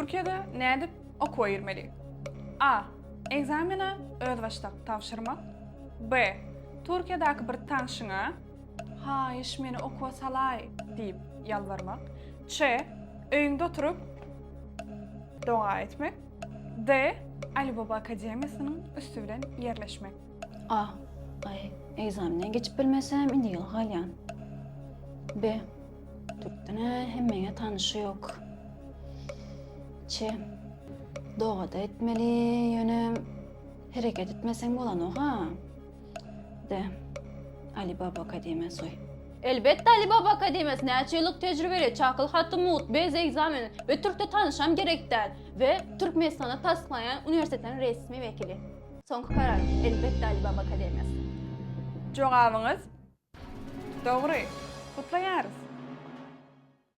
Türkiýede nädip okuwa girmeli? A. Egzameni öz başlap tapşyrmak. B. Türkiýedäki bir tanşyňa "Haýyş meni okuwa salaý" diýip ýalvarmak. C. Öýüňde oturup doga etmek. D. Ali Baba Akademiýasynyň üstü bilen ýerleşmek. A. Egzaminen geçip bilmesem indi ýyl galýan. B. Türkdene hemmeňe tanışı yok. C. Dogada etmeli ýönem hereket etmesen bolan oha. D. Ali Baba Akademiýasy. Elbette Ali Baba Akademiyası näçe ýyllyk tejribeli, çakıl hatty mut, bez egzameni ve Türkçe tanışam gerekden ve Türkmenistana tasdiklayan üniversitetin resmi vekili. Soňky kararym elbette Ali Baba Akademiyası. Jogabyňyz dogry. Kutlaýarys.